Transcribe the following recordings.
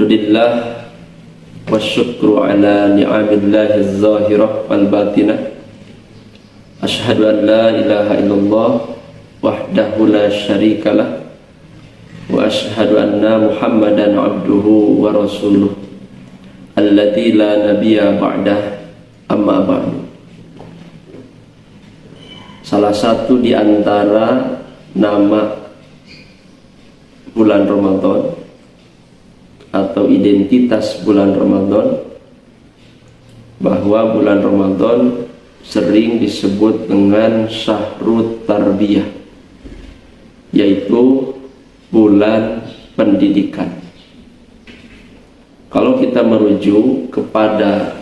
Alhamdulillah wa syukru ala ni'amillahi zahirah wal batinah. Ashhadu an la ilaha illallah wahdahu la syarikalah wa ashhadu anna Muhammadan abduhu wa rasuluh alladzi la nabiyya ba'dah, amma ba'du. Salah satu di antara nama bulan Ramadan atau identitas bulan Ramadan, bahwa bulan Ramadan sering disebut dengan Syahrut Tarbiyah, yaitu bulan pendidikan. Kalau kita merujuk kepada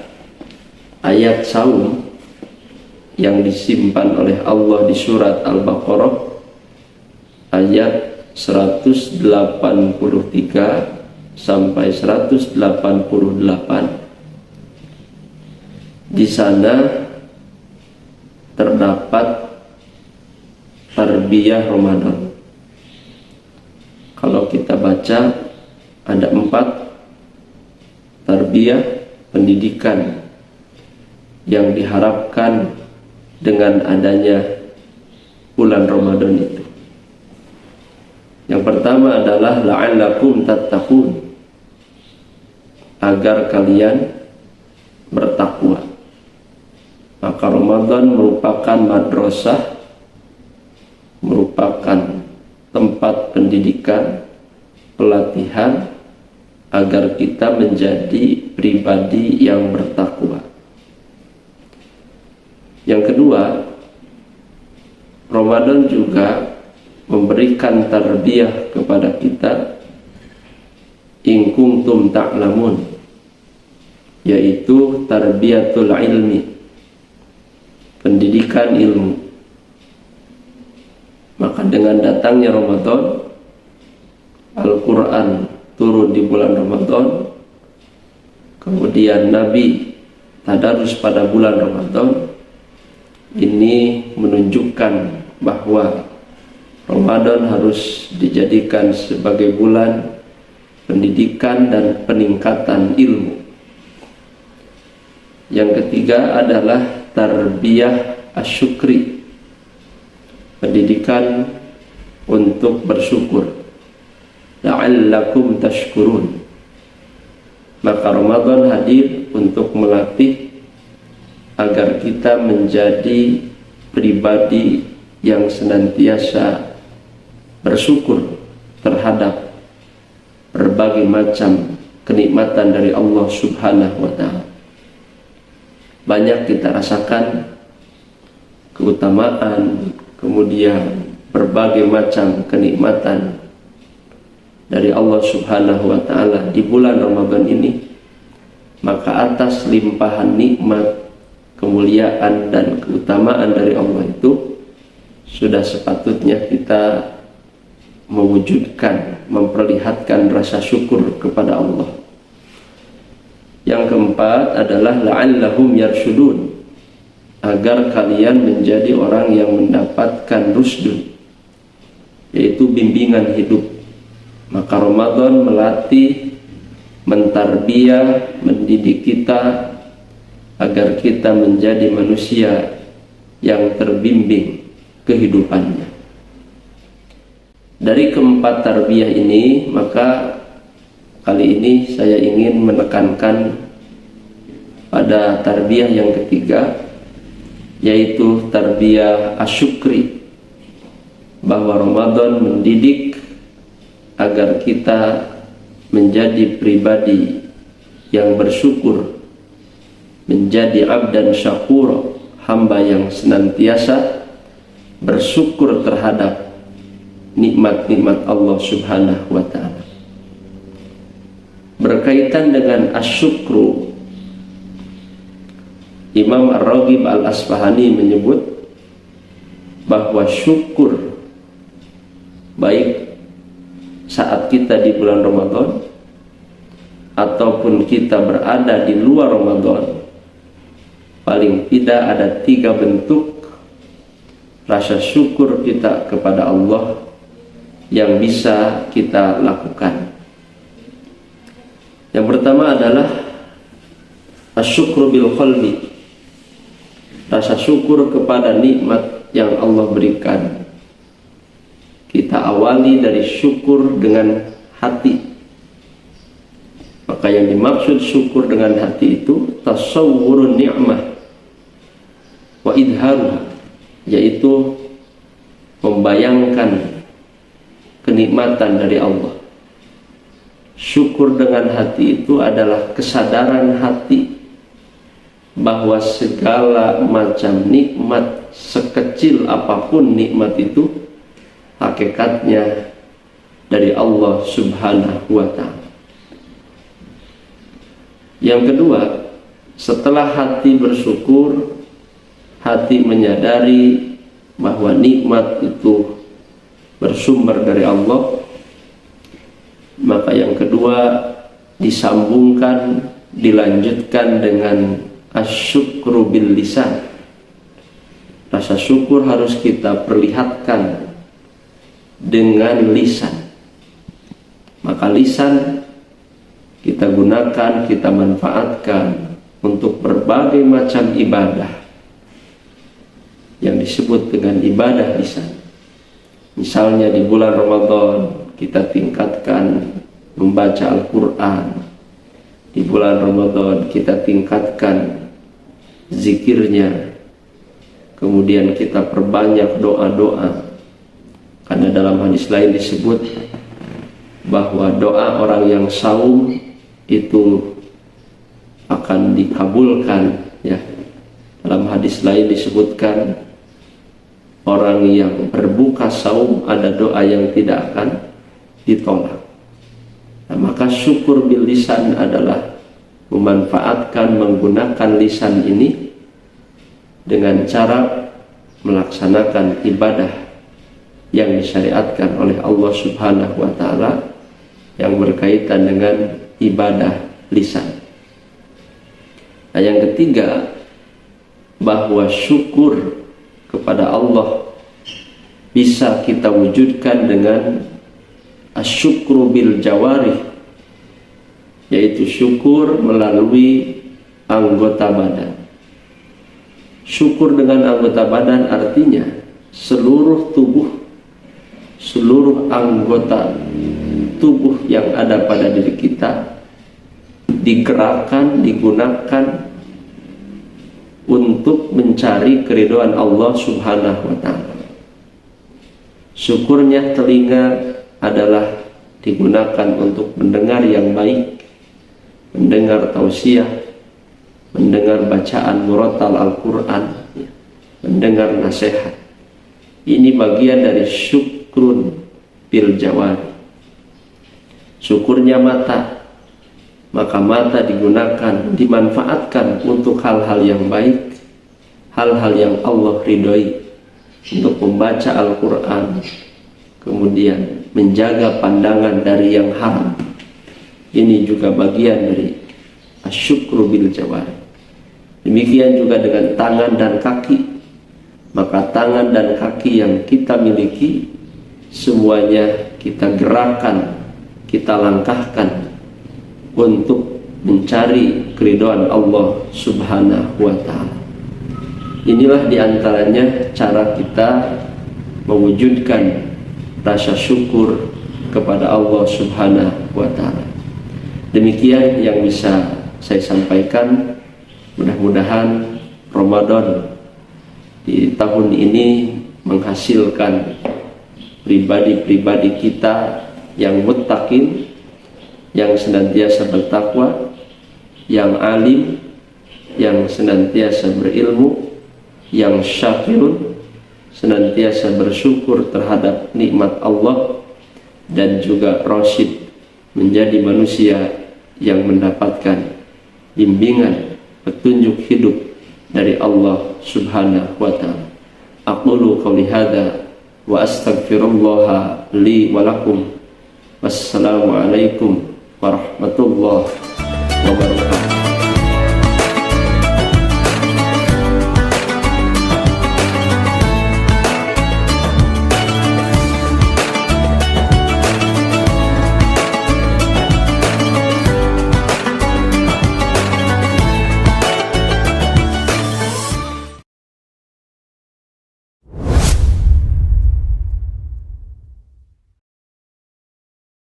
ayat saum yang disimpan oleh Allah di surat Al-Baqarah ayat 183 sampai 188, di sana terdapat tarbiyah Ramadan. Kalau kita baca, ada 4 tarbiyah pendidikan yang diharapkan dengan adanya bulan Ramadan itu. Yang pertama adalah la'allakum tattaqun, agar kalian bertakwa. Maka Ramadan merupakan madrasah, merupakan tempat pendidikan, pelatihan agar kita menjadi pribadi yang bertakwa. Yang kedua, Ramadan juga memberikan tarbiyah kepada kita, in kuntum ta'lamun, yaitu tarbiyatul ilmi, pendidikan ilmu. Maka dengan datangnya Ramadan, Al-Quran turun di bulan Ramadan, kemudian Nabi tadarus pada bulan Ramadan, ini menunjukkan bahwa Ramadan harus dijadikan sebagai bulan pendidikan dan peningkatan ilmu. Yang ketiga adalah tarbiyah asyukri, pendidikan untuk bersyukur, la'allakum tashkurun. Maka Ramadan hadir untuk melatih agar kita menjadi pribadi yang senantiasa bersyukur terhadap berbagai macam kenikmatan dari Allah Subhanahu wa ta'ala. Banyak kita rasakan keutamaan, kemudian berbagai macam kenikmatan dari Allah Subhanahu wa ta'ala di bulan Ramadan ini. Maka atas limpahan nikmat, kemuliaan dan keutamaan dari Allah itu, sudah sepatutnya kita mewujudkan, memperlihatkan rasa syukur kepada Allah. Yang keempat adalah la'allahum yarshudun, agar kalian menjadi orang yang mendapatkan rusdun, yaitu bimbingan hidup. Maka Ramadan melatih, mentarbiyah, mendidik kita agar kita menjadi manusia yang terbimbing kehidupannya. Dari keempat tarbiyah ini, maka kali ini saya ingin menekankan pada tarbiyah yang ketiga, yaitu tarbiyah asyukri, bahwa Ramadan mendidik agar kita menjadi pribadi yang bersyukur, menjadi abdan syakur, hamba yang senantiasa bersyukur terhadap nikmat-nikmat Allah Subhanahu wa ta'ala. Berkaitan dengan asyukru, Imam Ar-Raghib Al-Asfahani menyebut bahwa syukur, baik saat kita di bulan Ramadan ataupun kita berada di luar Ramadan, paling tidak ada 3 bentuk rasa syukur kita kepada Allah yang bisa kita lakukan. Yang pertama adalah asyukru bil qalbi, rasa syukur kepada nikmat yang Allah berikan. Kita awali dari syukur dengan hati. Maka yang dimaksud syukur dengan hati itu tasawwurun ni'mah wa idharuha, yaitu membayangkan kenikmatan dari Allah. Syukur dengan hati itu adalah kesadaran hati bahwa segala macam nikmat, sekecil apapun nikmat itu, hakikatnya dari Allah Subhanahu wa ta'ala. Yang kedua, setelah hati bersyukur, hati menyadari bahwa nikmat itu bersumber dari Allah, maka yang kedua disambungkan, dilanjutkan dengan asyukru bil lisan. Rasa syukur harus kita perlihatkan dengan lisan. Maka lisan kita gunakan, kita manfaatkan untuk berbagai macam ibadah yang disebut dengan ibadah lisan. Misalnya di bulan Ramadan kita tingkatkan membaca Al-Quran. Di bulan Ramadan kita tingkatkan zikirnya. Kemudian kita perbanyak doa-doa. Karena dalam hadis lain disebut bahwa doa orang yang saum itu akan dikabulkan, ya. Dalam hadis lain disebutkan orang yang berbuka saum ada doa yang tidak akan ditolak. Nah, maka syukur bil lisan adalah memanfaatkan, menggunakan lisan ini dengan cara melaksanakan ibadah yang disyariatkan oleh Allah Subhanahu wa ta'ala yang berkaitan dengan ibadah lisan. Nah, yang ketiga, bahwa syukur kepada Allah bisa kita wujudkan dengan asyukru bil jawarih, yaitu syukur melalui anggota badan. Syukur dengan anggota badan artinya seluruh tubuh, seluruh anggota tubuh yang ada pada diri kita digerakkan, digunakan untuk mencari keridhaan Allah Subhanahu wa ta'ala. Syukurnya telinga adalah digunakan untuk mendengar yang baik, mendengar tausiah, mendengar bacaan murattal Al-Quran, mendengar nasihat. Ini bagian dari syukrun bil jawari. Syukurnya mata, maka mata digunakan, dimanfaatkan untuk hal-hal yang baik, hal-hal yang Allah ridhoi, untuk membaca Al-Quran, kemudian menjaga pandangan dari yang haram. Ini juga bagian dari asyukru bil jawari. Demikian juga dengan tangan dan kaki. Maka tangan dan kaki yang kita miliki semuanya kita gerakkan, kita langkahkan untuk mencari keridhaan Allah Subhanahu wa ta'ala. Inilah diantaranya cara kita mewujudkan rasa syukur kepada Allah Subhanahu wa ta'ala. Demikian yang bisa saya sampaikan. Mudah-mudahan Ramadan di tahun ini menghasilkan pribadi-pribadi kita yang muttaqin, yang senantiasa bertakwa, yang alim, yang senantiasa berilmu, yang syakirun, senantiasa bersyukur terhadap nikmat Allah, dan juga rasyid, menjadi manusia yang mendapatkan bimbingan, petunjuk hidup dari Allah Subhanahu wa ta'ala. Aqulu qawli hadza wa astaghfirullah li wa lakum. Wassalamu alaikum warahmatullahi wabarakatuh.